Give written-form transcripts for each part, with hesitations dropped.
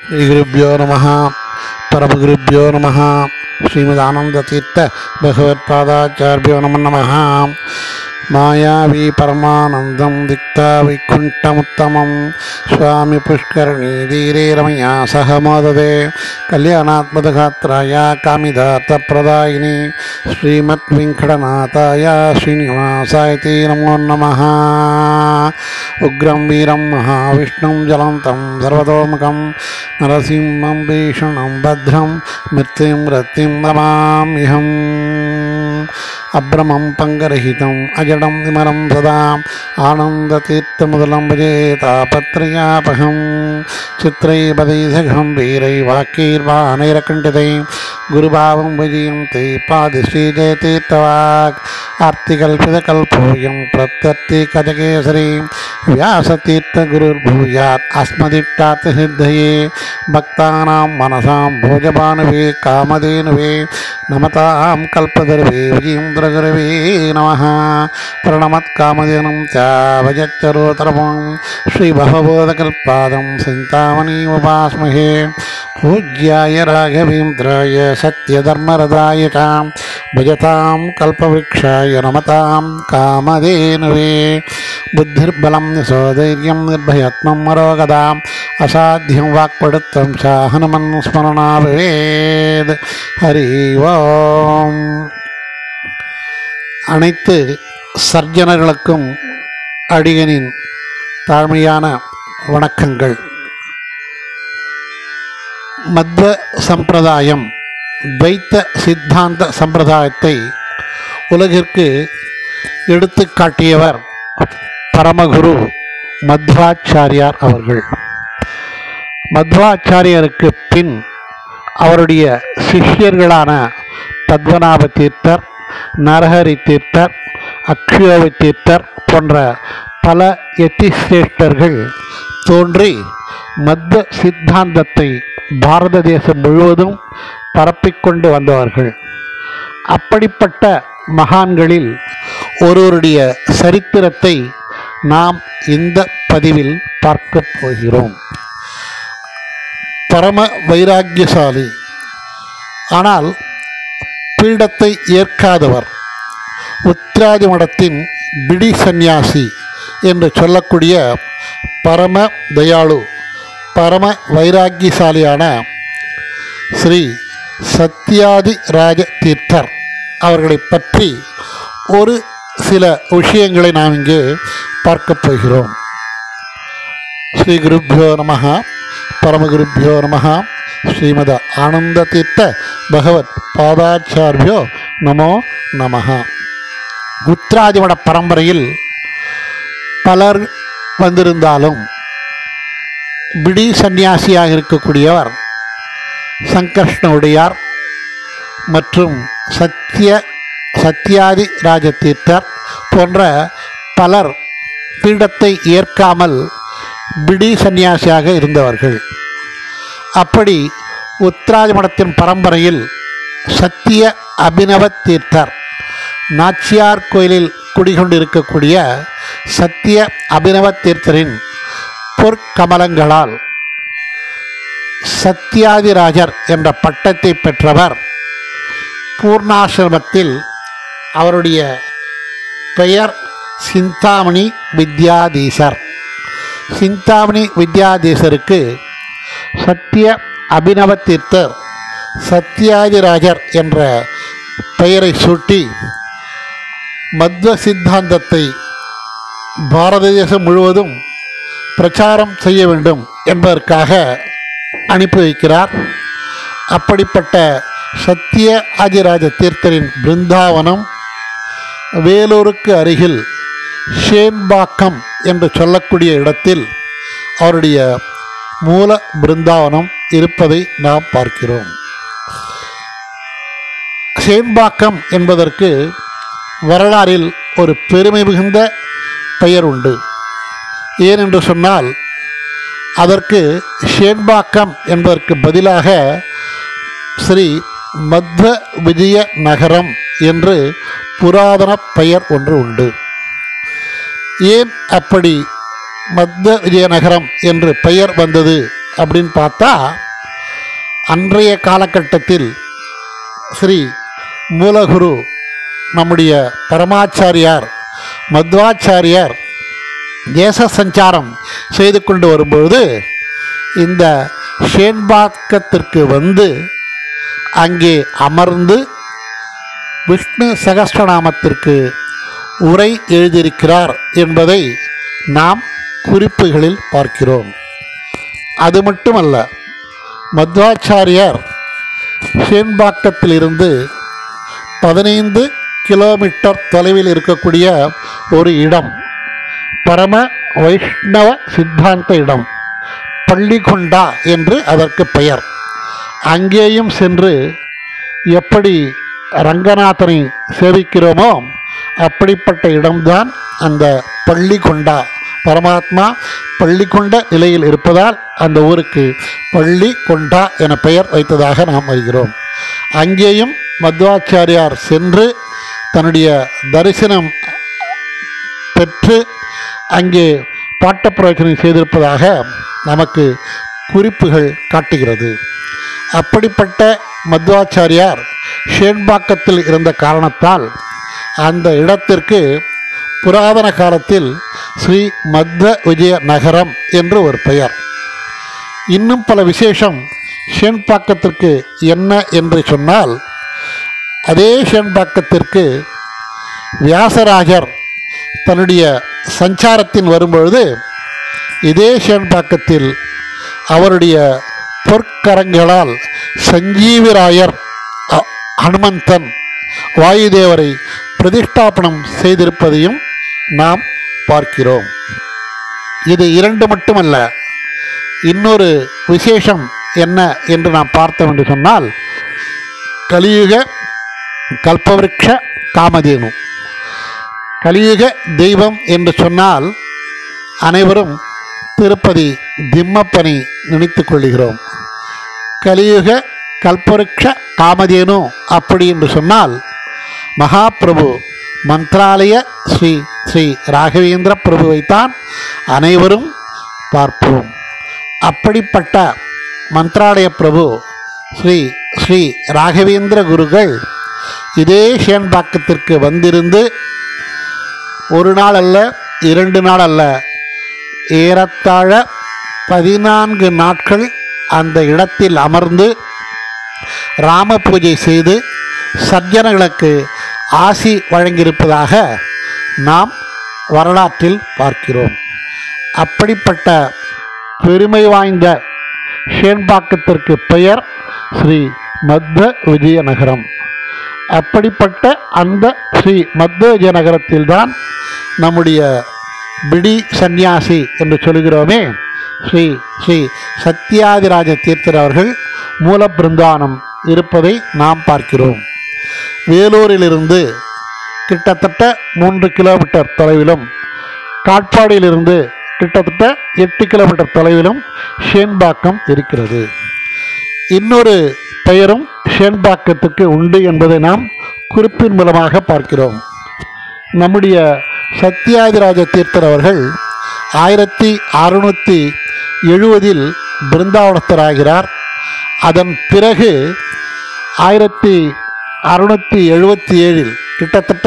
श्रीगुरुभ्यो नमः परमगुरुभ्यो नमः श्रीमदानंदतीर्थ भगवत्पादाचार्यो नमः मायावी परमानंदं दिक्ता वैकुंठमुत्तमं स्वामी पुष्करणी धीरे रमया सह मोददे कल्याणात्मदगात्राय कामिदार्थप्रदायिनी श्रीमद्वेंकटनाथाय श्रीनिवासाय ते नमो नमः। उग्रं वीरं महाविष्णुं ज्वलन्तं सर्वतोमुखं नरसिंहं भीषणं भद्रं मृत्युं नमाम्यहम्। अभ्रमं पङ्गरहितं अजडं विमलं सदा आनन्दतीर्थमुदलं भजे तापत्रयापहं चित्रैर्बदैर्घं वीरै वाक्यैर्वाणैरकण्ठितै गुरुभावं भजन्ते पादश्रीजयतीर्थवाक् आर्तिकल्पितकल्पोऽयं प्रत्यर्थिकजकेसरी व्यासतीर्थगुरुर्भूयात् अस्मदिष्टार्थसिद्धये भक्तानां मनसां भोजभानुवे कामधेनुवे नमतां कल्पतरुवे विजयेन्द्रगुरवे नमः। प्रणमत्कामधेनुं त्यावजच्चरोतरमं श्रीभवबोधकल्पादं चिन्तामणिमुपास्महे। पूज्याय राघवेन्द्राय सत्यधर्मरदाय च भजतां कल्पवृक्षाय नमतां कामधेनुवे। बुद्धिर्बलं यशोधैर्यं निर्भयत्वं मरोगदा असाध्यं वाक्पटुत्वं च हनुमन्स्मरणा भवेत्। हरि ओम्। அனைத்து சர்ஜனர்களுக்கும் அடியனின் தாழ்மையான வணக்கங்கள். மத்வ சம்பிரதாயம் துவைத்த சித்தாந்த சம்பிரதாயத்தை உலகிற்கு எடுத்து காட்டியவர் பரமகுரு மத்வாச்சாரியார் அவர்கள். மத்வாச்சாரியருக்கு பின் அவருடைய சிஷ்யர்களான பத்மநாப தீர்த்தர், நரஹரி தீர்த்தர், அக்ஷயோக தீர்த்தர் போன்ற பல யதிசிரேஷ்டர்கள் தோன்றி மத்வ சித்தாந்தத்தை பாரத தேசம் முழுவதும் பரப்பிக்கொண்டு வந்தவர்கள். அப்படிப்பட்ட மகான்களில் ஒருவருடைய சரித்திரத்தை நாம் இந்த பதிவில் பார்க்க போகிறோம். பரம வைராக்கியசாலி, ஆனால் பீடத்தை ஏற்காதவர், உத்திராதி மடத்தின் பிடி சந்நியாசி என்று சொல்லக்கூடிய பரம தயாளு, பரம வைராக்கியசாலியான ஸ்ரீ சத்யாதி ராஜ தீர்த்தர் அவர்களை பற்றி ஒரு சில விஷயங்களை நாம் இங்கே பார்க்கப் போகிறோம். ஸ்ரீ குருப்யோ நமஹ பரமகுருப்யோ நமஹ. ஸ்ரீமத ஆனந்த தீர்த்த பகவத் பாதாச்சார்யோ நமோ நமஹ. உத்திராதிமட பரம்பரையில் பலர் வந்திருந்தாலும் பிடி சந்நியாசியாக இருக்கக்கூடியவர் சங்கர்ஷ்ண உடையார் மற்றும் சத்யாதி ராஜ தீர்த்தர் போன்ற பலர் பீடத்தை ஏற்காமல் பிடி சந்நியாசியாக இருந்தவர்கள். அப்படி உத்திராதி மடத்தின் பரம்பரையில் சத்திய அபினவ தீர்த்தர், நாச்சியார் கோயிலில் குடிகொண்டிருக்கக்கூடிய சத்திய அபினவ தீர்த்தரின் பொற்கமலங்களால் சத்யாதிராஜர் என்ற பட்டத்தை பெற்றவர். பூர்ணாசிரமத்தில் அவருடைய பெயர் சிந்தாமணி வித்யாதீசர். சிந்தாமணி வித்யாதீசருக்கு சத்திய அபினவ தீர்த்தர் சத்யாதிராஜர் என்ற பெயரை சூட்டி மத்வ சித்தாந்தத்தை பாரத தேசம் முழுவதும் பிரச்சாரம் செய்ய வேண்டும் என்பதற்காக அனுப்பி வைக்கிறார். அப்படிப்பட்ட சத்திய ஆதிராஜ தீர்த்தரின் பிருந்தாவனம் வேலூருக்கு அருகில் ஷேன்பாக்கம் என்று சொல்லக்கூடிய இடத்தில் அவருடைய மூல பிருந்தாவனம் இருப்பதை நாம் பார்க்கிறோம். ஷேன்பாக்கம் என்பதற்கு வரலாறில் ஒரு பெருமை மிகுந்த பெயர் உண்டு. ஏனென்று சொன்னால் அதற்கு ஷேன்பாக்கம் என்பதற்கு பதிலாக ஸ்ரீ மத்வ விஜய நகரம் என்று புராதன பெயர் ஒன்று உண்டு. ஏன் அப்படி மத்வ விஜயநகரம் என்று பெயர் வந்தது அப்படின்னு பார்த்தா, அன்றைய காலகட்டத்தில் ஸ்ரீ மூலகுரு நம்முடைய பரமாச்சாரியார் மத்வாச்சாரியார் தேச சஞ்சாரம் செய்து கொண்டு வரும்பொழுது இந்த ஷேன்பாக்கத்திற்கு வந்து அங்கே அமர்ந்து விஷ்ணு சகஸ்ரநாமத்திற்கு உரை எழுதியிருக்கிறார் என்பதை நாம் குறிப்புகளில் பார்க்கிறோம். அது மட்டுமல்ல, மத்வாச்சாரியார் ஷேன்பாக்கத்திலிருந்து 15 கிலோமீட்டர் தொலைவில் இருக்கக்கூடிய ஒரு இடம், பரம வைஷ்ணவ சித்தாந்த இடம், பள்ளிகொண்டா என்று அதற்கு பெயர். அங்கேயும் சென்று எப்படி ரங்கநாதனை சேவிக்கிறோமோ அப்படிப்பட்ட இடம்தான் அந்த பள்ளிகொண்டா. பரமாத்மா பள்ளிகொண்ட நிலையில் இருப்பதால் அந்த ஊருக்கு பள்ளிகொண்டா என பெயர் வைத்ததாக நாம் அறிகிறோம். அங்கேயும் மத்வாச்சாரியார் சென்று தன்னுடைய தரிசனம் பெற்று அங்கே பாட்ட பிரவச்சனை செய்திருப்பதாக நமக்கு குறிப்புகள் காட்டுகிறது. அப்படிப்பட்ட மத்வாச்சாரியார் ஷேன்பாக்கத்தில் இருந்த காரணத்தால் அந்த இடத்திற்கு புராதன காலத்தில் ஸ்ரீ மத்வ விஜய நகரம் என்று ஒரு பெயர். இன்னும் பல விசேஷம் ஷேன்பாக்கத்திற்கு என்ன என்று சொன்னால், அதே ஷேன்பாக்கத்திற்கு வியாசராஜர் தன்னுடைய சஞ்சாரத்தின் வரும்பொழுது இதே ஷேன்பாக்கத்தில் அவருடைய பொற்கரங்களால் சஞ்சீவிராயர் ஹனுமந்தன் வாயுதேவரை பிரதிஷ்டாபனம் செய்திருப்பதையும் நாம் பார்க்கிறோம். இது இரண்டு மட்டுமல்ல, இன்னொரு விசேஷம் என்ன என்று நாம் பார்த்தோம் என்று சொன்னால், கலியுக கல்பவருக்ஷ காமதேனு. கலியுக தெய்வம் என்று சொன்னால் அனைவரும் திருப்பதி திம்மப்பனை நினைத்து கொள்கிறோம். கலியுக கல்பவருக்ஷ காமதேனு அப்படி என்று சொன்னால் மகாபிரபு மந்த்ராலய ஸ்ரீ ஸ்ரீ ராகவேந்திர பிரபுவைத்தான் அனைவரும் பார்ப்போம். அப்படிப்பட்ட மந்த்ராலய பிரபு ஸ்ரீ ஸ்ரீ ராகவேந்திர குருகள் இதே ஷேன்பாக்கத்திற்கு வந்திருந்து ஒரு நாள் அல்ல, 2 நாள் அல்ல, ஏறத்தாழ 14 நாட்கள் அந்த இடத்தில் அமர்ந்து ராம பூஜை செய்து சஜ்ஜனங்களுக்கு ஆசி வழங்கியிருப்பதாக நாம் வரலாற்றில் பார்க்கிறோம். அப்படிப்பட்ட பெருமை வாய்ந்த ஷேன்பாக்கத்திற்கு பெயர் ஸ்ரீ மத்வ விஜயநகரம். அப்படிப்பட்ட அந்த ஸ்ரீ மத்வ விஜயநகரத்தில்தான் நம்முடைய பிடி சந்நியாசி என்று சொல்கிறோமே ஸ்ரீ ஸ்ரீ சத்யாதிராஜ தீர்த்தர் அவர்கள் மூல பிருந்தாவனம் இருப்பதை நாம் பார்க்கிறோம். வேலூரிலிருந்து கிட்டத்தட்ட 3 கிலோமீட்டர் தொலைவிலும், காட்பாடியிலிருந்து கிட்டத்தட்ட 8 கிலோமீட்டர் தொலைவிலும் ஷேன்பாக்கம் இருக்கிறது. இன்னொரு பெயரும் ஷேன்பாக்கத்துக்கு உண்டு என்பதை நாம் குறிப்பின் மூலமாக பார்க்கிறோம். நம்முடைய சத்யாதிராஜ தீர்த்தர் அவர்கள் 1670 பிருந்தாவனஸ்தராகிறார். அதன் பிறகு 1677 கிட்டத்தட்ட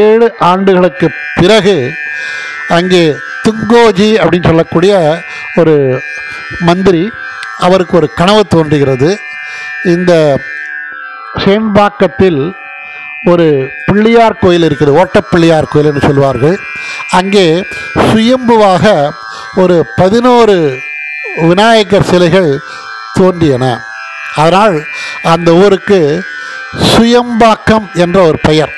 7 ஆண்டுகளுக்கு பிறகு அங்கே துங்கோஜி அப்படின்னு சொல்லக்கூடிய ஒரு மந்திரி, அவருக்கு ஒரு கனவு தோன்றுகிறது. இந்த ஷேன்பாக்கத்தில் ஒரு பிள்ளையார் கோயில் இருக்குது, ஓட்டப்பிள்ளையார் கோயில் என்று சொல்வார்கள். அங்கே சுயம்புவாக ஒரு 11 விநாயகர் சிலைகள் தோன்றியன. அதனால் அந்த ஊருக்கு சுயம்பாக்கம் என்ற ஒரு பெயர்.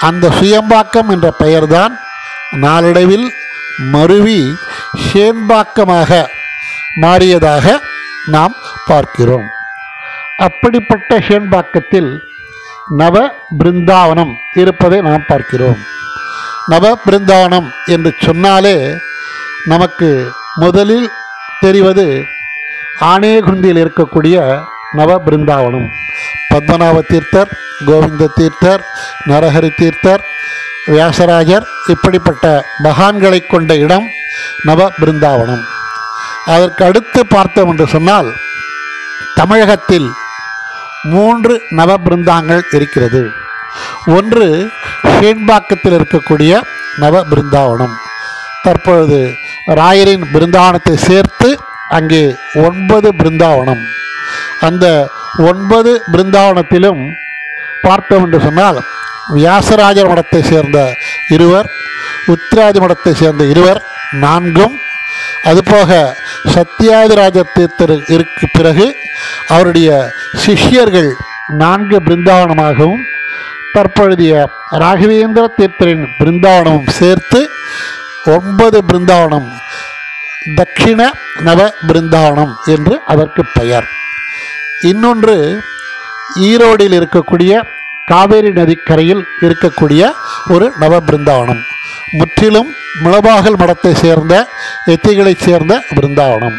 அந்த சுயம்பாக்கம் என்ற பெயர்தான் நாளடைவில் மருவி ஷேன்பாக்கமாக மாறியதாக நாம் பார்க்கிறோம். அப்படிப்பட்ட ஷேன்பாக்கத்தில் நவ பிருந்தாவனம் இருப்பதை நாம் பார்க்கிறோம். நவ பிருந்தாவனம் என்று சொன்னாலே நமக்கு முதலில் தெரிவது ஆனேகுந்தியில் இருக்கக்கூடிய நவ பிருந்தாவனம். பத்மநாப தீர்த்தர், கோவிந்த தீர்த்தர், நரஹரி தீர்த்தர், வியாசராஜர் இப்படிப்பட்ட மகான்களை கொண்ட இடம் நவ பிருந்தாவனம். அதற்கு அடுத்து பார்த்தோம் என்று சொன்னால் தமிழகத்தில் 3 நவபிருந்தாங்கள் இருக்கிறது. ஒன்று ஷேன்பாக்கத்தில் இருக்கக்கூடிய நவபிருந்தாவனம். தற்பொழுது ராயரின் பிருந்தாவனத்தை சேர்த்து அங்கே 9 பிருந்தாவனம். அந்த 9 பிருந்தாவனத்திலும் பார்த்தோம் என்று சொன்னால் வியாசராஜர் மடத்தை சேர்ந்த 2, உத்திராதி மடத்தை சேர்ந்த 2, 4, அதுபோக சத்தியாதிராஜ தீர்த்தர் இருக்கு பிறகு அவருடைய சிஷ்யர்கள் 4 பிருந்தாவனமாகவும் தற்பொழுதைய ராகவேந்திர தீர்த்தரின் பிருந்தாவனமும் சேர்த்து 9 பிருந்தாவனம், தட்சிண நவ பிருந்தாவனம் என்று அதற்கு பெயர். இன்னொன்று ஈரோடில் இருக்கக்கூடிய காவேரி நதிக்கரையில் இருக்கக்கூடிய ஒரு நவ பிருந்தாவனம், முற்றிலும் முளபாகல் மடத்தை சேர்ந்த எத்திகளைச் சேர்ந்த பிருந்தாவனம்.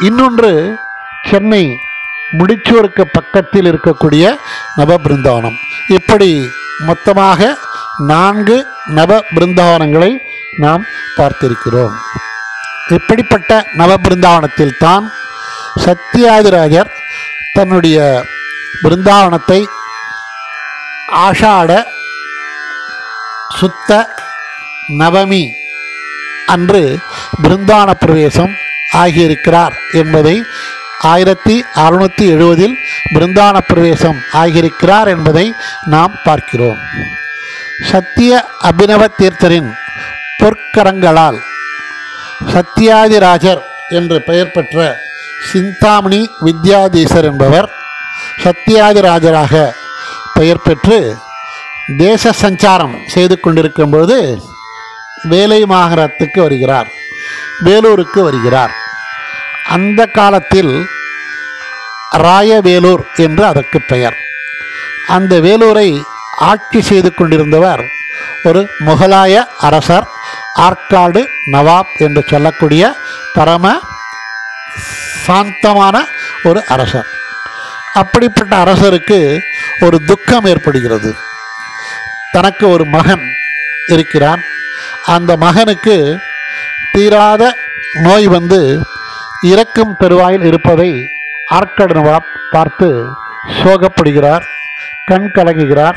இன்னொன்று சென்னை முடிச்சூருக்கு பக்கத்தில் இருக்கக்கூடிய நவ பிருந்தாவனம். இப்படி மொத்தமாக 4 நவ பிருந்தாவனங்களை நாம் பார்த்திருக்கிறோம். இப்படிப்பட்ட நவ பிருந்தாவனத்தில் தான் சத்தியாதிராஜர் தன்னுடைய பிருந்தாவனத்தை ஆஷாட சுத்த நவமி அன்று பிருந்தாவன பிரவேசம் ஆகியிருக்கிறார் என்பதை 1670 பிருந்தாவன பிரவேசம் ஆகியிருக்கிறார் என்பதை நாம் பார்க்கிறோம். சத்திய அபினவ தீர்த்தரின் பொற்கரங்களால் சத்தியாதிராஜர் என்று பெயர் பெற்ற சிந்தாமணி வித்யாதீசர் என்பவர் சத்தியாதிராஜராக பெயர் பெற்று தேச சஞ்சாரம் செய்து கொண்டிருக்கும்போது வேலை மாநகரத்துக்கு வருகிறார், வேலூருக்கு வருகிறார். அந்த காலத்தில் ராயவேலூர் என்று அதற்கு பெயர். அந்த வேலூரை ஆட்சி செய்து கொண்டிருந்தவர் ஒரு முகலாய அரசர், ஆற்காடு நவாப் என்று சொல்லக்கூடிய பரம சாந்தமான ஒரு அரசர். அப்படிப்பட்ட அரசருக்கு ஒரு துக்கம் ஏற்படுகிறது. தனக்கு ஒரு மகன் இருக்கிறான். அந்த மகனுக்கு தீராத நோய் வந்து இறக்கும் பெருவாயில் இருப்பதை ஆற்காடு நவாப் பார்த்து சோகப்படுகிறார், கண் கலங்குகிறார்.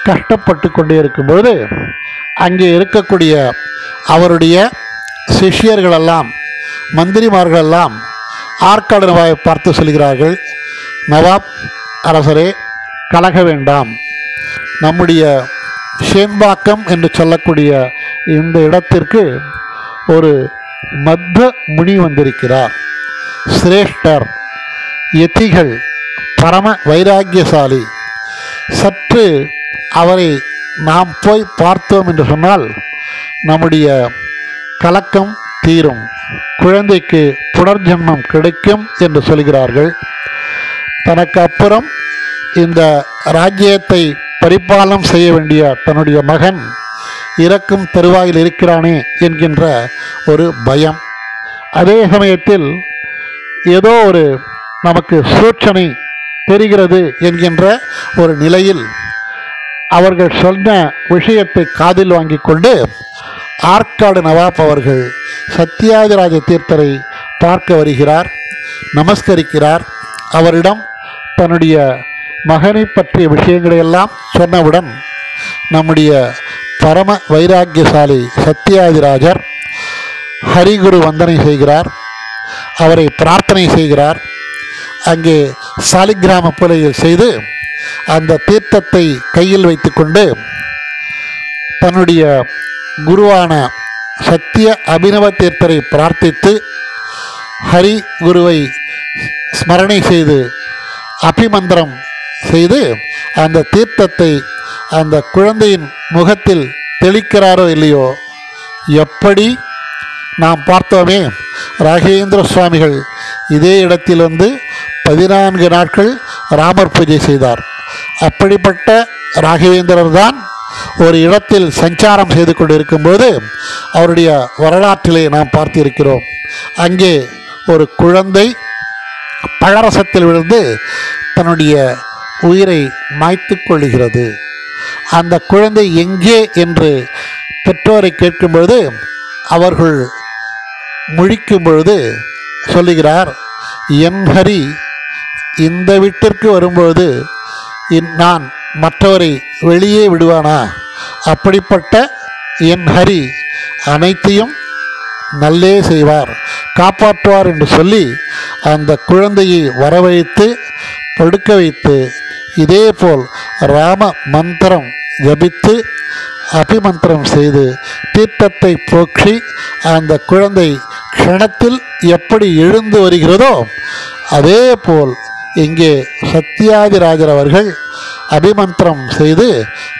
கஷ்டப்பட்டு கொண்டே இருக்கும்போது அங்கே இருக்கக்கூடிய அவருடைய சிஷ்யர்களெல்லாம், மந்திரிமார்களெல்லாம் ஆற்காடு நவாபை பார்த்து சொல்கிறார்கள், நவாப் அரசரே, கலக வேண்டாம். நம்முடைய ஷேன்பாக்கம் என்று சொல்லக்கூடிய இந்த இடத்திற்கு ஒரு மத்த முனி வந்திருக்கிறார், சிரேஷ்டர், யதிகள், பரம வைராக்கியசாலி. சற்று அவரை நாம் போய் பார்த்தோம் என்று சொன்னால் நம்முடைய கலக்கம் தீரும், குழந்தைக்கு புனர்ஜன்மம் கிடைக்கும் என்று சொல்கிறார்கள். தனக்கு அப்புறம் இந்த ராஜ்யத்தை பரிபாலனம் செய்ய வேண்டிய தன்னுடைய மகன் இறக்கும் தருவாயில் இருக்கிறானே என்கின்ற ஒரு பயம். அதே சமயத்தில் ஏதோ ஒரு நமக்கு சூட்சனை தெரிகிறது என்கின்ற ஒரு நிலையில் அவர்கள் சொன்ன விஷயத்தை காதில் வாங்கி கொண்டு ஆற்காடு நவாப் அவர்கள் சத்தியாதிராஜ தீர்த்தரை பார்க்க வருகிறார், நமஸ்கரிக்கிறார். அவரிடம் தன்னுடைய மகனை பற்றிய விஷயங்களை எல்லாம் சொன்னவுடன் நம்முடைய பரம வைராக்கியசாலி சத்தியாதிராஜர் ஹரிகுரு வந்தனை செய்கிறார், அவரை பிரார்த்தனை செய்கிறார். அங்கே சாலிகிராம பூலையில் செய்து அந்த தீர்த்தத்தை கையில் வைத்துக்கொண்டு தன்னுடைய குருவான சத்திய அபினவ தீர்த்தரை பிரார்த்தித்து ஹரி குருவை ஸ்மரணை செய்து அபிமந்திரம் செய்து அந்த தீர்த்தத்தை அந்த குழந்தையின் முகத்தில் தெளிக்கிறாரோ இல்லையோ, எப்படி நாம் பார்த்தோமே ராகவேந்திர சுவாமிகள் இதே இடத்தில் வந்து 14 நாட்கள் ராமர் பூஜை செய்தார். அப்படிப்பட்ட ராகவேந்திரர் தான் ஒரு இடத்தில் சஞ்சாரம் செய்து கொண்டிருக்கும்போது அவருடைய வரலாற்றிலே நாம் பார்த்திருக்கிறோம். அங்கே ஒரு குழந்தை பழரசத்தில் விழுந்து தன்னுடைய உயிரை மாய்த்து கொள்ளுகிறது. அந்த குழந்தை எங்கே என்று பெற்றோரை கேட்கும்பொழுது அவர்கள் முழிக்கும் பொழுது சொல்லுகிறார், என் ஹரி இந்த வீட்டிற்கு வரும்பொழுது நான் மற்றவரை வெளியே விடுவானா? அப்படிப்பட்ட என் ஹரி அனைத்தையும் நல்லே செய்வார், காப்பாற்றுவார் என்று சொல்லி அந்த குழந்தையை வரவழைத்து படுக்க வைத்து இதேபோல் ராம மந்திரம் ஜபித்து அபிமந்திரம் செய்து தீர்த்தத்தை போற்றி அந்த குழந்தை க்ஷணத்தில் எப்படி எழுந்து வருகிறதோ அதே போல் இங்கே சத்யாதிராஜர் அவர்கள் அபிமந்திரம் செய்து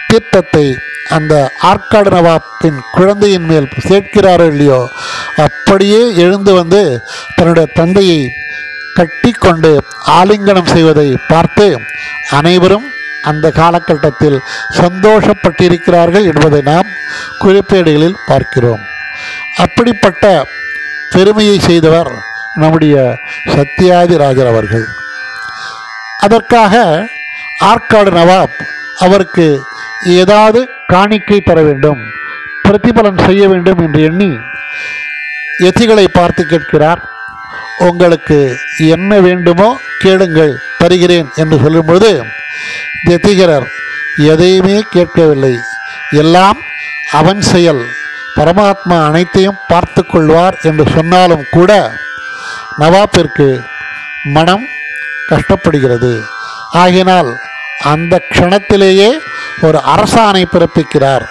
தீர்த்தத்தை அந்த ஆற்காடு நவாப்பின் குழந்தையின் மேல் சேர்க்கிறாரோ இல்லையோ அப்படியே எழுந்து வந்து தன்னுடைய தந்தையை கட்டி கொண்டு ஆலிங்கனம் செய்வதை பார்த்து அனைவரும் அந்த காலகட்டத்தில் சந்தோஷப்பட்டிருக்கிறார்கள் என்பதை நாம் குறிப்பேடுகளில் பார்க்கிறோம். அப்படிப்பட்ட பெருமையை செய்தவர் நம்முடைய சத்யாதிராஜர் அவர்கள். அதற்காக ஆற்காடு நவாப் அவருக்கு ஏதாவது காணிக்கை தர வேண்டும், பிரதிபலன் செய்ய வேண்டும் என்று எண்ணி யதிகளை பார்த்து கேட்கிறார். உங்களுக்கு என்ன வேண்டுமோ கேளுங்கள், தருகிறேன் என்று சொல்லும்பொழுது யதிகரர் எதையுமே கேட்கவில்லை. எல்லாம் அவன் செயல், பரமாத்மா அனைத்தையும் பார்த்து கொள்வார் என்று சொன்னாலும் கூட நவாப்பிற்கு மனம் கஷ்டப்படுகிறது. ஆகினால் அந்த க்ஷணத்திலேயே ஒரு அரசாணை பிறப்பிக்கிறார்.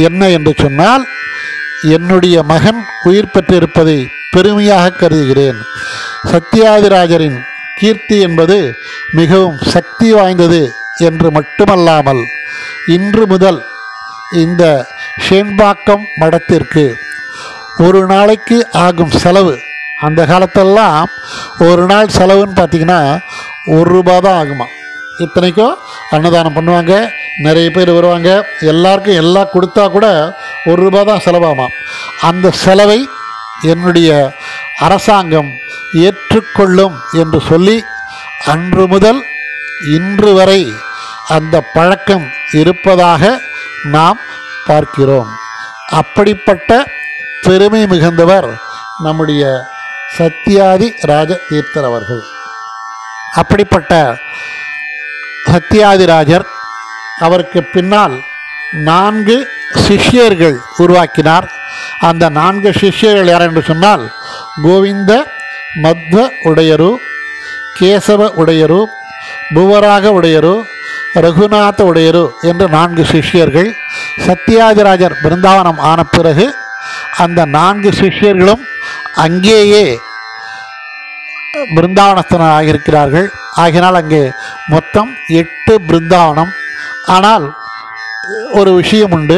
என்ன என்று சொன்னால், என்னுடைய மகன் உயிர் பெற்றிருப்பதை பெருமையாக கருதுகிறேன். சத்யாதிராஜரின் கீர்த்தி என்பது மிகவும் சக்தி வாய்ந்தது என்று மட்டுமல்லாமல் இன்று முதல் இந்த ஷேன்பாக்கம் மடத்திற்கு ஒரு நாளைக்கு ஆகும் செலவு, அந்த காலத்தெல்லாம் ஒரு நாள் செலவுன்னு பார்த்திங்கன்னா ₹1 தான் ஆகுமா. இத்தனைக்கும் அன்னதானம் பண்ணுவாங்க, நிறைய பேர் வருவாங்க, எல்லாருக்கும் எல்லாம் கொடுத்தா கூட ₹1 தான் செலவாகுமா. அந்த செலவை என்னுடைய அரசாங்கம் ஏற்றுக்கொள்ளும் என்று சொல்லி அன்று முதல் இன்று வரை அந்த பழக்கம் இருப்பதாக நாம் பார்க்கிறோம். அப்படிப்பட்ட பெருமை மிகுந்தவர் நம்முடைய சத்யாதி ராஜ தீர்த்தர் அவர்கள். அப்படிப்பட்ட சத்யாதிராஜர் அவருக்கு பின்னால் 4 சிஷ்யர்கள் உருவாக்கினார். அந்த 4 சிஷ்யர்கள் யார் என்று சொன்னால், கோவிந்த மத்வ உடையரு, கேசவ உடையரு, புவராக உடையரு, ரகுநாத உடையரு என்று 4 சிஷ்யர்கள். சத்யாதிராஜர் பிருந்தாவனம் ஆன பிறகு அந்த 4 சிஷ்யர்களும் அங்கேயே பிருந்தாவனஸ்தனாக இருக்கிறார்கள். ஆகினால் அங்கே மொத்தம் 8 பிருந்தாவனம். ஆனால் ஒரு விஷயம் உண்டு,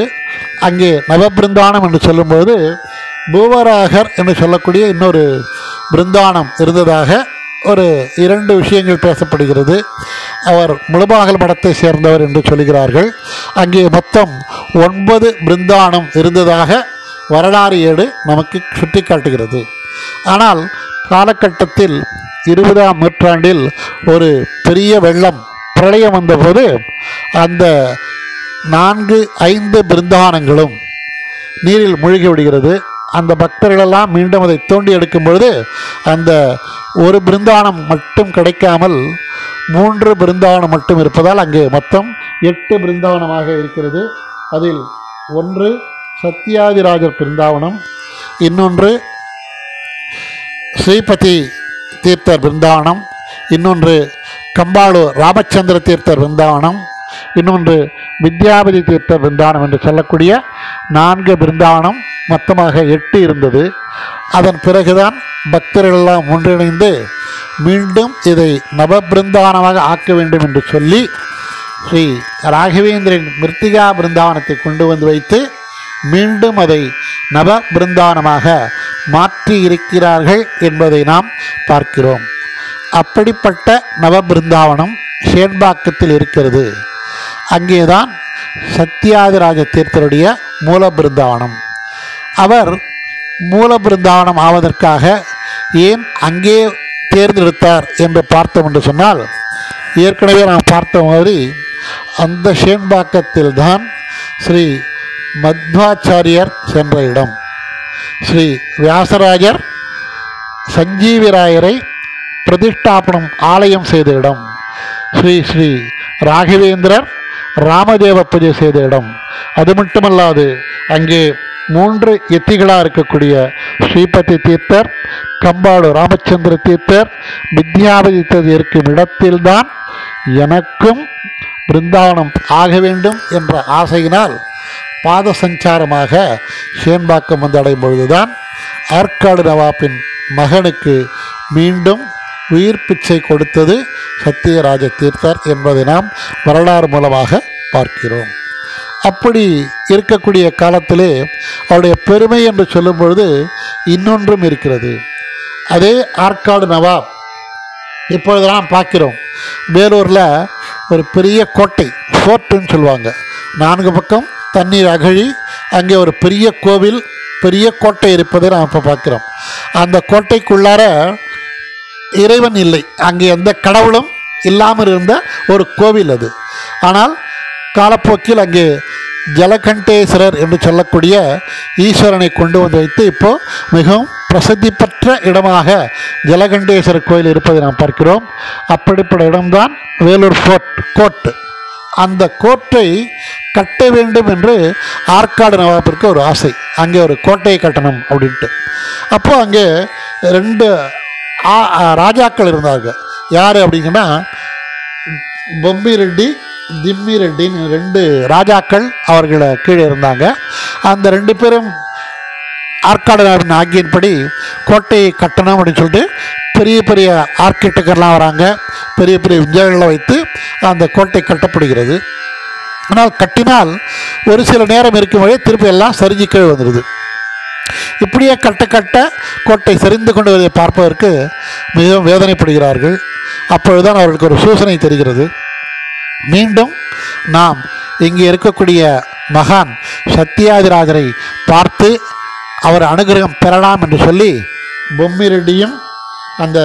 அங்கே நவபிருந்தாவனம் என்று சொல்லும்போது பூவராகர் என்று சொல்லக்கூடிய இன்னொரு பிருந்தாவனம் இருந்ததாக ஒரு 2 விஷயங்கள் பேசப்படுகிறது. அவர் முழுபாகல் மடத்தை சேர்ந்தவர் என்று சொல்கிறார்கள். அங்கே மொத்தம் 9 பிருந்தாவனம் இருந்ததாக வரலாறு ஏடு நமக்கு சுட்டி காட்டுகிறது. ஆனால் காலகட்டத்தில் 20ஆம் நூற்றாண்டில் ஒரு பெரிய வெள்ளம் பிரளயம் வந்தபோது அந்த 4-5 பிருந்தாவனங்களும் நீரில் மூழ்கி விடுகிறது. அந்த பக்தர்களெல்லாம் மீண்டும் அதை தோண்டி எடுக்கும் பொழுது அந்த ஒரு பிருந்தாவனம் மட்டும் கிடைக்காமல் 3 பிருந்தாவனம் மட்டும் இருப்பதால் அங்கே மொத்தம் 8 பிருந்தாவனமாக இருக்கிறது. அதில் ஒன்று சத்யாதிராஜர் பிருந்தாவனம், இன்னொன்று ஸ்ரீபதி தீர்த்தர் பிருந்தாவனம், இன்னொன்று கம்பாளு ராமச்சந்திர தீர்த்தர் பிருந்தாவனம், இன்னொன்று வித்யாபதி தீர்த்தர் பிருந்தாவனம் என்று சொல்லக்கூடிய 4 பிருந்தாவனம், மொத்தமாக 8 இருந்தது. அதன் பிறகுதான் பக்தர்களெல்லாம் ஒன்றிணைந்து மீண்டும் இதை நவபிருந்தாவனமாக ஆக்க வேண்டும் என்று சொல்லி ஸ்ரீ ராகவேந்திரன் மிருத்திகா பிருந்தாவனத்தை கொண்டு வந்து வைத்து மீண்டும் அதை நவ பிருந்தாவனமாக மாற்றி இருக்கிறார்கள் என்பதை நாம் பார்க்கிறோம். அப்படிப்பட்ட நவ பிருந்தாவனம் ஷேன்பாக்கத்தில் இருக்கிறது. அங்கேதான் சத்யாதிராஜ தீர்த்தருடைய மூல பிருந்தாவனம். அவர் மூல பிருந்தாவனம் ஆவதற்காக ஏன் அங்கே தேர்ந்தெடுத்தார் என்று பார்த்தோம் என்று சொன்னால், ஏற்கனவே நாம் பார்த்த மாதிரி அந்த ஷேன்பாக்கத்தில் தான் ஸ்ரீ மத்வாச்சாரியர் சென்ற இடம். ஸ்ரீ வியாசராஜர் சஞ்சீவிராயரை பிரதிஷ்டாபனம் ஆலயம் செய்த இடம், ஸ்ரீ ஸ்ரீ ராகவேந்திரர் ராமதேவ பூஜை செய்த இடம். அது மட்டுமல்லாது அங்கே 3 யத்திகளாக இருக்கக்கூடிய ஸ்ரீபதி தீர்த்தர், கம்பாடு ராமச்சந்திர தீர்த்தர், வித்யாபதி தீர்த்தர் இருக்கும் இடத்தில்தான் எனக்கும் பிருந்தாவனம் ஆக வேண்டும் என்ற ஆசையினால் பாத சஞ்சாரமாக ஷேன்பாக்கம் வந்து அடையும் பொழுதுதான் ஆற்காடு நவாப்பின் மகனுக்கு மீண்டும் உயிர் பிச்சை கொடுத்தது சத்தியராஜ தீர்த்தர் என்பதை நாம் வரலாறு மூலமாக பார்க்கிறோம். அப்படி இருக்கக்கூடிய காலத்திலே அவருடைய பெருமை என்று சொல்லும் பொழுது இன்னொன்றும் இருக்கிறது. அதே ஆற்காடு நவாப் இப்பொழுது நாம் பார்க்கிறோம், வேலூரில் ஒரு பெரிய கோட்டை, ஃபோர்ட்டுன்னு சொல்லுவாங்க, 4 பக்கம் தண்ணீர் அகழி அங்கே ஒரு பெரிய கோவில், பெரிய கோட்டை இருப்பதை நாம் இப்போ பார்க்கிறோம். அந்த கோட்டைக்குள்ளார இறைவன் இல்லை, அங்கே எந்த கடவுளும் இல்லாமல் இருந்த ஒரு கோவில் அது. ஆனால் காலப்போக்கில் அங்கே ஜலகண்டேஸ்வரர் என்று சொல்லக்கூடிய ஈஸ்வரனை கொண்டு வந்து வைத்து இப்போது மிகவும் பிரசித்தி பெற்ற இடமாக ஜலகண்டேஸ்வரர் கோயில் இருப்பதை நாம் பார்க்கிறோம். அப்படிப்பட்ட இடம்தான் வேலூர் கோர்ட். அந்த கோர்ட்டை கட்ட வேண்டும் என்று ஆற்காடு நவாப்பிற்கு ஒரு ஆசை, அங்கே ஒரு கோட்டையை கட்டணும் அப்படின்ட்டு. அப்போது அங்கே 2 ராஜாக்கள் இருந்தார்கள். யார் அப்படிங்கன்னா பொம்மி ரெட்டி, திம்மி ரெட்டின்னு 2 ராஜாக்கள் அவர்களை கீழே இருந்தாங்க. அந்த 2 பேரும் ஆற்காடு நவாபின் ஆக்கியின்படி கோட்டையை கட்டணும் அப்படின்னு சொல்லிட்டு பெரிய பெரிய ஆர்கிடெக்டர்லாம் வராங்க, பெரிய பெரிய விஞ்ஞானிகளை வைத்து அந்த கோட்டை கட்டப்படுகிறது. ஆனால் கட்டினால் ஒரு சில நேரம் இருக்கும் வழி திருப்பி எல்லாம் சரிஞ்சு கீழே வந்துடுது. இப்படியே கட்ட கோட்டை சரிந்து கொண்டு வருவதை பார்ப்பதற்கு மிகவும் வேதனைப்படுகிறார்கள். அப்பொழுதுதான் அவர்களுக்கு ஒரு சூசனை தெரிகிறது. மீண்டும் நாம் இங்கே இருக்கக்கூடிய மகான் சத்தியாதிராஜரை பார்த்து அவர் அனுகிரகம் பெறலாம் என்று சொல்லி பொம்மிரெட்டியும் அந்த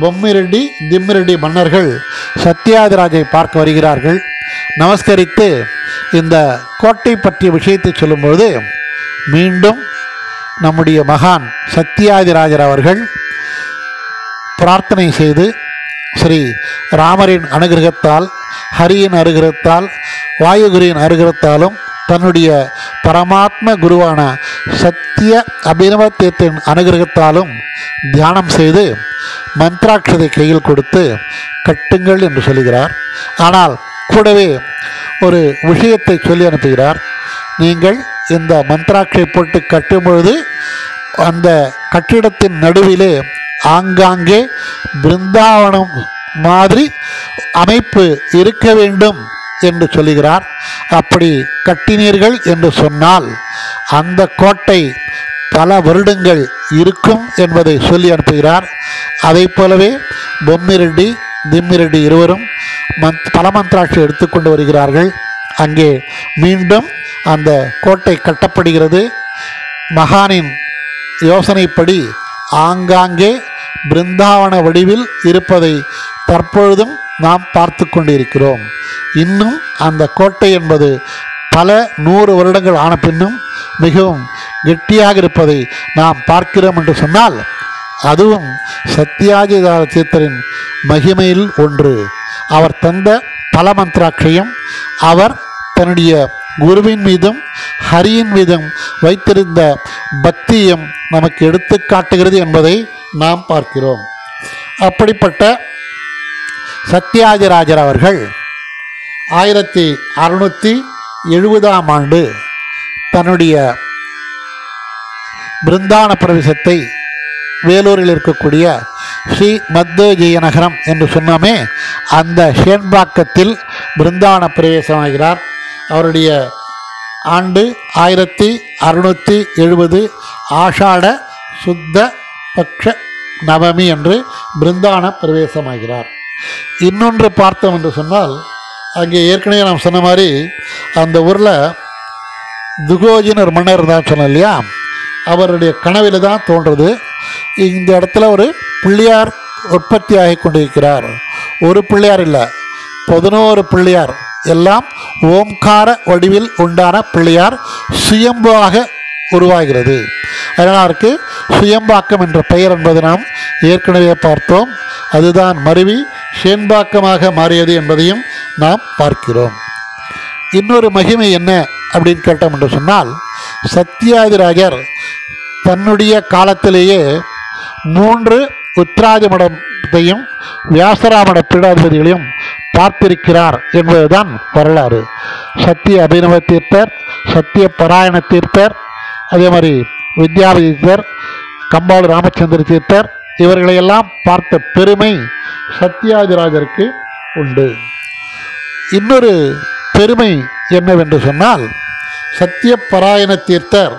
பொம்மிரெட்டி திம்மிரெட்டி மன்னர்கள் சத்தியாதிராஜை பார்க்க வருகிறார்கள். நமஸ்கரித்து இந்த கோட்டை பற்றிய விஷயத்தை சொல்லும்பொழுது மீண்டும் நம்முடைய மகான் சத்தியாதிராஜர் அவர்கள் பிரார்த்தனை செய்து ஸ்ரீ ராமரின் அனுகிரகத்தால், ஹரியின் அனுகிரகத்தால், வாயுகுரியின் அனுகிரகத்தாலும் தன்னுடைய பரமாத்ம குருவான சத்திய அபினவ தீர்த்தின் அனுகிரகத்தாலும் தியானம் செய்து மந்த்ராட்சதை கையில் கொடுத்து கட்டுங்கள் என்று சொல்லுகிறார். ஆனால் கூடவே ஒரு விஷயத்தை சொல்லி அனுப்புகிறார். நீங்கள் இந்த மந்த்ராட்சை போட்டு கட்டும் பொழுது அந்த கட்டிடத்தின் நடுவிலே ஆங்காங்கே பிருந்தாவனம் மாதிரி அமைப்பு இருக்க வேண்டும் என்று சொல்லுகிறார். அப்படி கட்டினீர்கள் என்று சொன்னால் அந்த கோட்டை பல வருடங்கள் இருக்கும் என்பதை சொல்லி அனுப்புகிறார். அதை போலவே பொம்மிரெட்டி திம்மிரெட்டி இருவரும் பல மந்த்ராட்சி எடுத்துக்கொண்டு வருகிறார்கள். அங்கே மீண்டும் அந்த கோட்டை கட்டப்படுகிறது. மகானின் யோசனைப்படி ஆங்காங்கே பிருந்தாவன வடிவில் இருப்பதை தற்பொழுதும் நாம் பார்த்து கொண்டிருக்கிறோம். இன்னும் அந்த கோட்டை என்பது பல 100 வருடங்கள் ஆன பின்னும் மிகவும் கெட்டியாக இருப்பதை நாம் பார்க்கிறோம் என்று சொன்னால் அதுவும் சத்தியாதிராஜ தீர்த்தரின் மகிமையில் ஒன்று. அவர் தந்த பல மந்த்ராட்சையும் அவர் தன்னுடைய குருவின் மீதும் ஹரியின் மீதும் வைத்திருந்த பக்தியும் நமக்கு எடுத்து காட்டுகிறது என்பதை நாம் பார்க்கிறோம். அப்படிப்பட்ட சத்தியாதிராஜர் அவர்கள் 1670ஆம் ஆண்டு தன்னுடைய பிருந்தாவன பிரவேசத்தை வேலூரில் இருக்கக்கூடிய ஸ்ரீ மத்வஜய நகரம் என்று சொன்னோமே அந்த ஷேன்பாக்கத்தில் பிருந்தாவன பிரவேசமாகிறார். அவருடைய ஆண்டு 1670 ஆஷாட சுத்த பக்ஷ நவமி என்று பிருந்தாவன பிரவேசமாகிறார். இன்னொன்று பார்த்தோம் என்று சொன்னால் அங்கே ஏற்கனவே நாம் சொன்ன மாதிரி அந்த ஊரில் துகோஜின்னு ஒரு மன்னர் இருந்தான்னு சொன்னோம் இல்லையா, அவருடைய கனவில் தான் தோன்றது இந்த இடத்துல ஒரு பிள்ளையார் உற்பத்தி ஆகி கொண்டிருக்கிறார். ஒரு பிள்ளையார் இல்லை, 11 பிள்ளையார், எல்லாம் ஓம்கார வடிவில் உண்டான பிள்ளையார் சுயம்புவாக உருவாகிறது. அதனால் அவருக்கு சுயம்பாக்கம் என்ற பெயர் என்பது நாம் ஏற்கனவே பார்த்தோம். அதுதான் மருவி ஷேன்பாக்கமாக மாறியது என்பதையும் நாம் பார்க்கிறோம். இன்னொரு மகிமை என்ன அப்படின்னு கேட்டோம் என்று சொன்னால், சத்யாதிராஜர் தன்னுடைய காலத்திலேயே 3 உத்திராதி மடத்தையும் வியாசராமட பீடாதிபதிகளையும் பார்த்திருக்கிறார் என்பதுதான் வரலாறு. சத்திய அபிநவ தீர்த்தர், சத்திய பராயண தீர்த்தர், அதே மாதிரி வித்யாபதி தீர்த்தர், கம்பாளு ராமச்சந்திர தீர்த்தர், இவர்களையெல்லாம் பார்த்த பெருமை சத்யாதிராஜருக்கு உண்டு. இன்னொரு பெருமை என்னவென்று சொன்னால், சத்திய பராயண தீர்த்தர்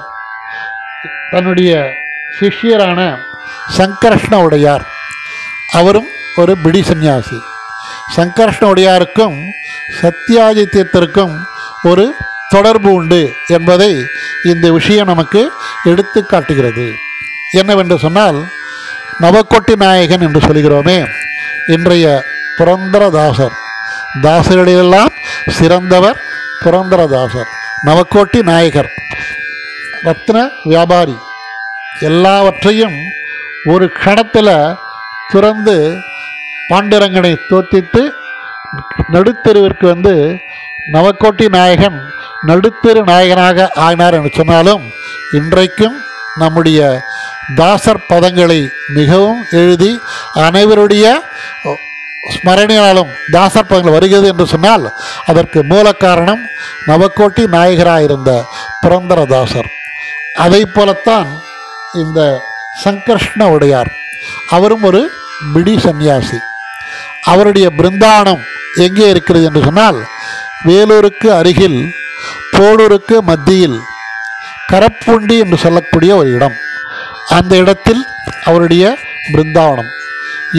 தன்னுடைய சிஷ்யரான சங்கர்ஷ்ண உடையார், அவரும் ஒரு பிடி சந்நியாசி. சங்கர்ஷ்ண உடையாருக்கும் சத்யாதி தீர்த்தருக்கும் ஒரு தொடர்பு உண்டு என்பதை இந்த விஷயம் நமக்கு எடுத்து காட்டுகிறது. என்னவென்று சொன்னால், நவக்கோட்டி நாயகன் என்று சொல்கிறோமே, இன்றைய புரந்தரதாசர், தாசர்களிலெல்லாம் சிறந்தவர் புரந்தரதாசர், நவக்கோட்டி நாயகர், ரத்ன வியாபாரி. எல்லாவற்றையும் ஒரு கணத்தில் துறந்து பாண்டிரங்கனை தோற்றித்து நடுத்தெருவிற்கு வந்து நவக்கோட்டி நாயகன் நடுத்தெரு நாயகனாக ஆகினார் என்று சொன்னாலும், இன்றைக்கும் நம்முடைய தாசர் பதங்களை மிகவும் எழுதி அனைவருடைய ஸ்மரணியாலும் தாசர் பதங்கள் வருகிறது என்று சொன்னால் அதற்கு மூல காரணம் நவக்கோட்டி நாயகராக இருந்த புரந்தரதாசர். அதை போலத்தான் இந்த சங்கர்ஷ்ண உடையார், அவரும் ஒரு பிடி சந்நியாசி. அவருடைய பிருந்தாவனம் எங்கே இருக்கிறது என்று சொன்னால், வேலூருக்கு அருகில் போலூருக்கு மத்தியில் கரப்புண்டி என்று சொல்லக்கூடிய ஒரு இடம். அந்த இடத்தில் அவருடைய பிருந்தாவனம்.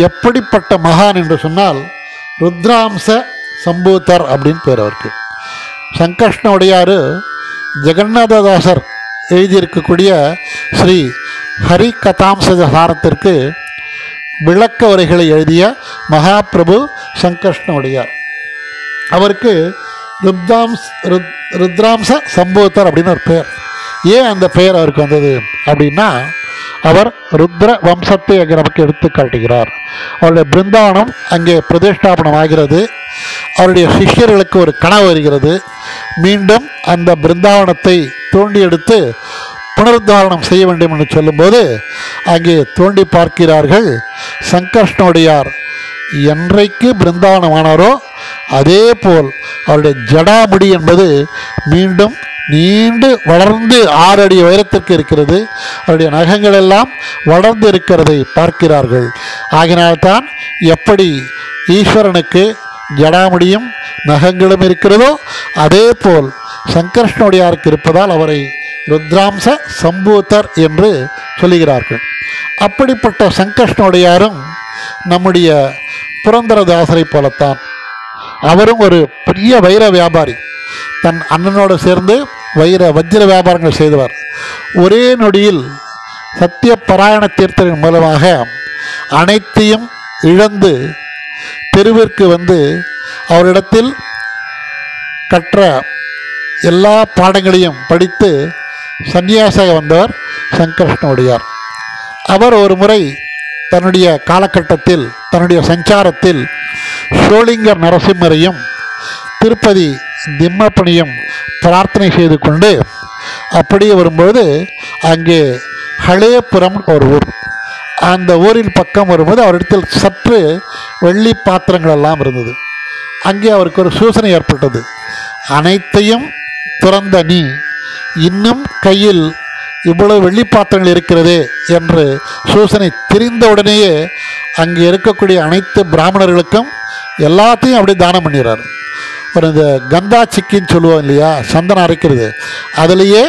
எப்படிப்பட்ட மகான் என்று சொன்னால், ருத்ராம்ச சம்பூத்தர் அப்படின்னு பேர் அவருக்கு. சங்கர்ஷ்ண உடையார் ஜெகநாததாசர் எழுதியிருக்கக்கூடிய ஸ்ரீ ஹரி கதாம்சசாரத்திற்கு விளக்க உரைகளை எழுதிய மகாபிரபு சங்கர்ஷ்ண உடையார். அவருக்கு ருத்ராம்ச சம்பூத்தர் அப்படின்னு ஒரு பெயர். ஏன் அந்த பெயர் அவருக்கு வந்தது அப்படின்னா, அவர் ருத்ர வம்சத்தை அங்கே நமக்கு எடுத்து காட்டுகிறார். அவருடைய பிருந்தாவனம் அங்கே பிரதிஷ்டாபனம் ஆகிறது. அவருடைய சிஷ்யர்களுக்கு ஒரு கனவு வருகிறது. மீண்டும் அந்த பிருந்தாவனத்தை தோண்டி எடுத்து புனருத்தாரணம் செய்ய வேண்டும் என்று சொல்லும்போது அங்கே தோண்டி பார்க்கிறார்கள். சங்கர்ஷ்ணோடையார் என்றைக்கு பிருந்தாவனமானாரோ அதே போல் அவருடைய ஜடாமுடி என்பது மீண்டும் நீண்டு வளர்ந்து 6 அடி உயரத்திற்கு இருக்கிறது. அவருடைய நகங்கள் எல்லாம் வளர்ந்து இருக்கிறதை பார்க்கிறார்கள். ஆகினால்தான் எப்படி ஈஸ்வரனுக்கு ஜடாமுடியும் நகங்களும் இருக்கிறதோ அதே போல் சங்கர்ஷ்ணோடையாருக்கு இருப்பதால் அவரை ருத்ராம்ச சம்பூத்தர் என்று சொல்லுகிறார்கள். அப்படிப்பட்ட சங்கர்ஷ்ணோடையாரும் நம்முடைய புரந்தரதாசரை போலத்தான். அவரும் ஒரு பெரிய வைர வியாபாரி. தன் அண்ணனோடு சேர்ந்து வஜ்ர வியாபாரங்கள் செய்தவர். ஒரே நொடியில் சத்திய பராயண தீர்த்தரின் மூலமாக அனைத்தையும் இழந்து தெருவிற்கு வந்து அவரிடத்தில் கற்ற எல்லா பாடங்களையும் படித்து சந்நியாசியாக வந்தவர் சங்கர்ஷ்ணோடையார். அவர் ஒரு முறை தன்னுடைய காலகட்டத்தில் தன்னுடைய சஞ்சாரத்தில் ஷோலிங்கர் நரசிம்மரையும் திருப்பதி திம்மப்பனையும் பிரார்த்தனை செய்து கொண்டு அப்படியே வரும்போது அங்கே ஹளேபுரம் ஒரு ஊர், அந்த ஊரின் பக்கம் வரும்போது அவரிடத்தில் சற்று வெள்ளி பாத்திரங்கள் எல்லாம் இருந்தது. அங்கே அவருக்கு ஒரு சூசனை ஏற்பட்டது. அனைத்தையும் துறந்த நீ இன்னும் கையில் இவ்வளவு வெள்ளி பாத்திரங்கள் இருக்கிறதே என்று சூசனை தெரிந்தவுடனேயே அங்கே இருக்கக்கூடிய அனைத்து பிராமணர்களுக்கும் எல்லாத்தையும் அப்படி தானம் பண்ணிடுறார். ஒரு இந்த கந்தா சிக்கின்னு சொல்லுவோம் இல்லையா, சந்தனம் அரைக்கிறது, அதுலேயே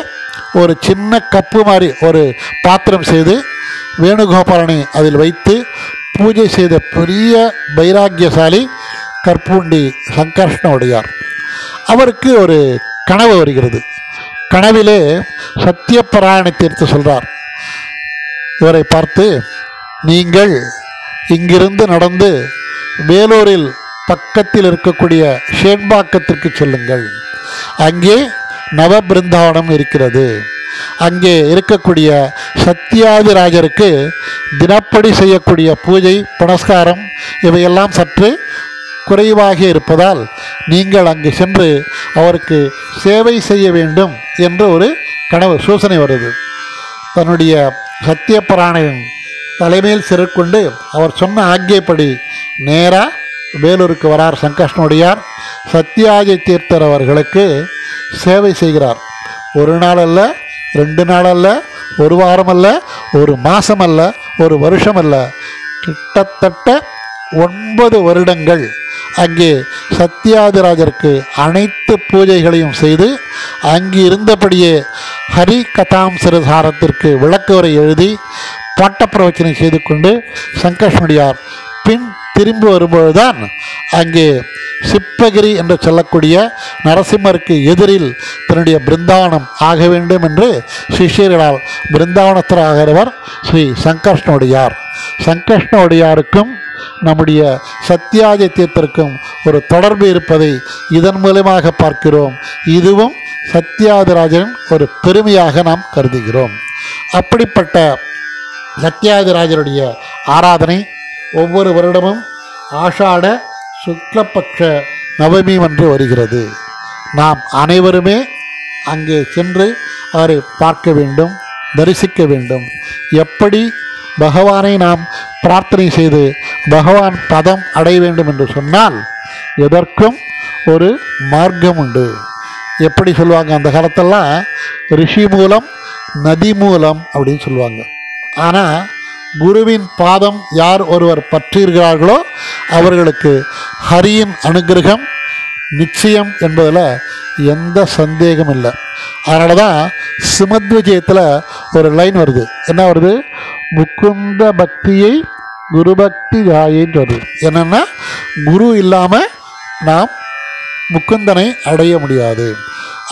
ஒரு சின்ன கப்பு மாதிரி ஒரு பாத்திரம் செய்து வேணுகோபாலனை அதில் வைத்து பூஜை செய்த பெரிய வைராக்கியசாலி கற்பூண்டி சங்கர்ஷ்ணோடையார். அவருக்கு ஒரு கனவு வருகிறது. கனவிலே சத்தியப்பராயண தீர்த்து சொல்கிறார். இவரை பார்த்து, நீங்கள் இங்கிருந்து நடந்து வேலூரில் பக்கத்தில் இருக்கக்கூடிய ஷேன்பாக்கத்திற்கு செல்லுங்கள். அங்கே நவபிருந்தாவனம் இருக்கிறது. அங்கே இருக்கக்கூடிய சத்யாதிராஜருக்கு தினப்படி செய்யக்கூடிய பூஜை புனஸ்காரம் இவையெல்லாம் சற்று குறைவாக இருப்பதால் நீங்கள் அங்கு சென்று அவருக்கு சேவை செய்ய வேண்டும் என்ற ஒரு கனவு சூசனை வருது. தன்னுடைய சத்தியபராயணன் தலைமையில் சிறக்கொண்டு அவர் சொன்ன ஆக்கியப்படி நேராக வேலூருக்கு வரார் சங்கர்ஷ்ணோடியார். சத்யாஜி தீர்த்தர் அவர்களுக்கு சேவை செய்கிறார். ஒரு நாள் அல்ல, 2 நாள் அல்ல, ஒரு வாரம் அல்ல, ஒரு மாதம் அல்ல, ஒரு வருஷம் அல்ல, கிட்டத்தட்ட 9 வருடங்கள் அங்கே சத்யாதிராஜருக்கு அனைத்து பூஜைகளையும் செய்து அங்கு இருந்தபடியே ஹரி கதாம்சரசாரத்திற்கு விளக்குவரை எழுதி பாட்டப்பிரவச்சனை செய்து கொண்டு சங்கர்ஷ்ணோடியார் பின் திரும்பி வரும்பொழுதுதான் அங்கே சிப்பகிரி என்று சொல்லக்கூடிய நரசிம்மருக்கு எதிரில் தன்னுடைய பிருந்தாவனம் ஆக வேண்டும் என்று சிஷ்யர்களால் பிருந்தாவனத்தில் ஆகிறவர் ஸ்ரீ சங்கர்ஷ்ணோடியார். சங்கர்ஷ்ணோடியாருக்கும் நம்முடைய சத்யாஜி தீர்த்தருக்கும் ஒரு தொடர்பு இருப்பதை இதன் மூலமாக பார்க்கிறோம். இதுவும் சத்யாதிராஜரின் ஒரு பெருமையாக நாம் கருதுகிறோம். அப்படிப்பட்ட சத்யாதிராஜருடைய ஆராதனை ஒவ்வொரு வருடமும் ஆஷாட சுக்லபக்ஷ நவமி என்று வருகிறது. நாம் அனைவருமே அங்கே சென்று அவரை பார்க்க வேண்டும், தரிசிக்க வேண்டும். எப்படி பகவானை நாம் பிரார்த்தனை செய்து பகவான் பதம் அடைய வேண்டும் என்று சொன்னால் எதற்கும் ஒரு மார்க்கம் உண்டு. எப்படி சொல்லுவாங்க, அந்த காலத்தெல்லாம் ரிஷி மூலம் நதி மூலம் அப்படின்னு சொல்லுவாங்க. ஆனால் குருவின் பாதம் யார் ஒருவர் பற்றுகிறார்களோ அவர்களுக்கு ஹரியின் அனுகிரகம் நிச்சயம் என்பதில் எந்த சந்தேகம் இல்லை. அதனால தான் சுமத்விஜயத்தில் ஒரு லைன் வருது. என்ன வருது? முகுந்த பக்தியை குரு பக்தி ஜாயின்னு வருது. என்னென்னா, குரு இல்லாமல் நாம் முகுந்தனை அடைய முடியாது.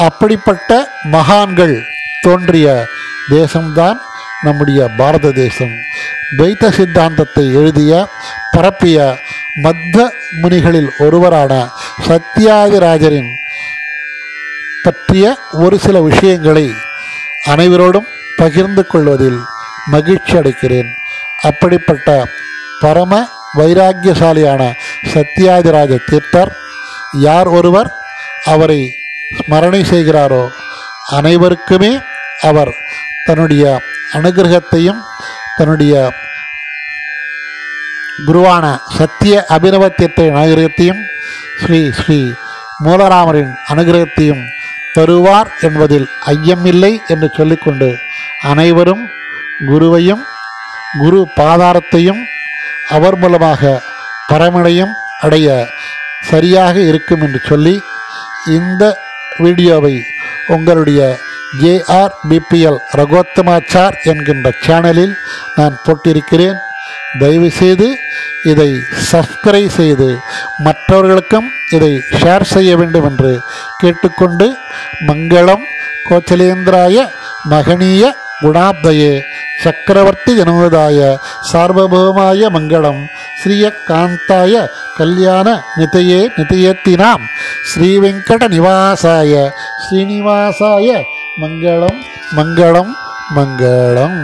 அப்படிப்பட்ட மகான்கள் தோன்றிய தேசம்தான் நம்முடைய பாரத தேசம். துவைத சித்தாந்தத்தை எழுதிய பரப்பிய மத்த முனிகளில் ஒருவரான சத்யாதிராஜரின் பற்றிய ஒரு சில விஷயங்களை அனைவரோடும் பகிர்ந்து கொள்வதில் மகிழ்ச்சி அடைக்கிறேன். அப்படிப்பட்ட பரம வைராக்கியசாலியான சத்யாதிராஜ தீர்த்தர் யார் ஒருவர் அவரை ஸ்மரணை செய்கிறாரோ அனைவருக்குமே அவர் தன்னுடைய அனுகிரகத்தையும் தன்னுடைய குருவான சத்திய அபினவ தீர்த்த அனுகிரகத்தையும் ஸ்ரீ ஸ்ரீ மூலராமரின் அனுகிரகத்தையும் தருவார் என்பதில் ஐயமில்லை என்று சொல்லிக்கொண்டு அனைவரும் குருவையும் குரு பாதாரத்தையும் அவர் மூலமாக பரமடையும் அடைய சரியாக இருக்கும் என்று சொல்லி இந்த வீடியோவை உங்களுடைய JRBPL ரகோத்தமாச்சார் என்கின்ற சேனலில் நான் போட்டிருக்கிறேன். தயவுசெய்து இதை சப்ஸ்கிரைப் செய்து மற்றவர்களுக்கும் இதை ஷேர் செய்ய வேண்டும் என்று கேட்டுக்கொண்டு, மங்களம் கோச்சலேந்திராய மகனீய குணாப்தயே சக்கரவர்த்தி ஜனோதாய சார்வபௌமாய மங்களம் ஸ்ரீயகாந்தாய கல்யாண நிதையே நிதையத்தினாம் ஸ்ரீ வெங்கட நிவாசாய ஸ்ரீனிவாசாய மங்களம் மங்களம் மங்களம்.